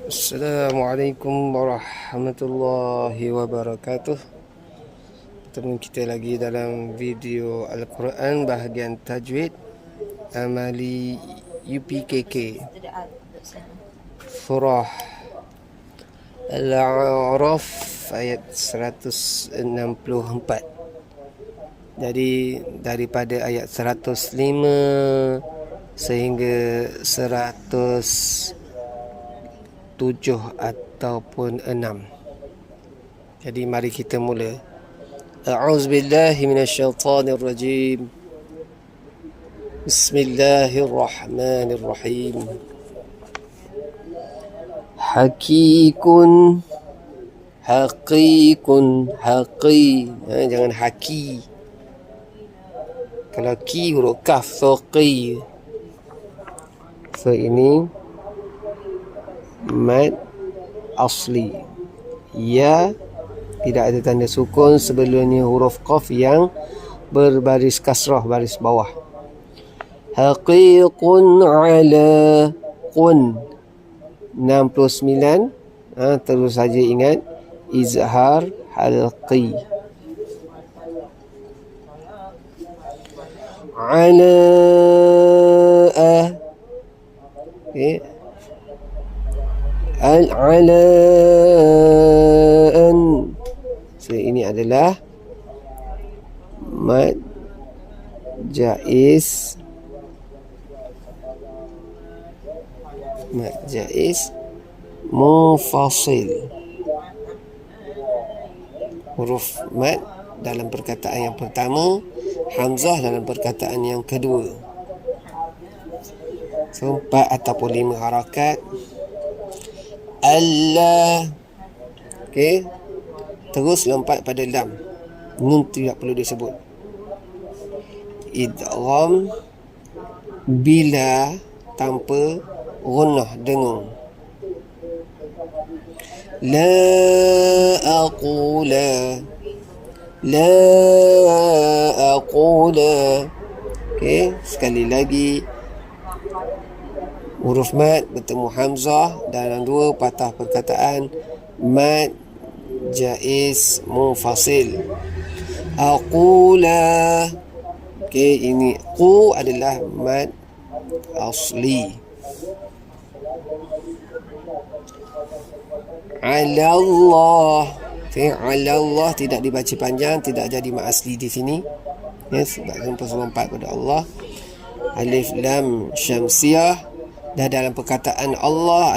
Assalamualaikum warahmatullahi wabarakatuh. Bertemu kita lagi dalam video Al-Quran bahagian tajwid Amali UPKK Surah Al-A'raf ayat 164. Jadi daripada ayat 105 sehingga 107 ataupun 6. Jadi mari kita mula. A'udzubillahi minasyaitonirrajim. Bismillahirrahmanirrahim. Hakikun, haqiqun, haqi. Jangan haki. Kalau ki huruf kaf, so qi. So ini mad asli. Ya tidak ada tanda sukun, sebelumnya huruf qaf yang berbaris kasrah, baris bawah. Haqiqun ala qun 69. Terus saja ingat izhar halqi. Ala okay. Al-alaan. So ini adalah mad jaiz. Mad jaiz mufasil. Huruf mad dalam perkataan yang pertama, hamzah dalam perkataan yang kedua. So 4 ataupun 5 harakat. Allah. Okey. Terus lompat pada lam. Nun tidak perlu disebut. Idgham bila tanpa gunnah, dengung. La aqula. La aqula. Okey, sekali lagi. Huruf mad bertemu hamzah dalam dua patah perkataan, mad jaiz mufasil. Aqula. Okey, ini qu adalah mad asli. Ala Allah. Okey, ala Allah tidak dibaca panjang, tidak jadi mad asli di sini. Ya, sebab lompat pada Allah. Alif lam syamsiyah. Dah dalam perkataan Allah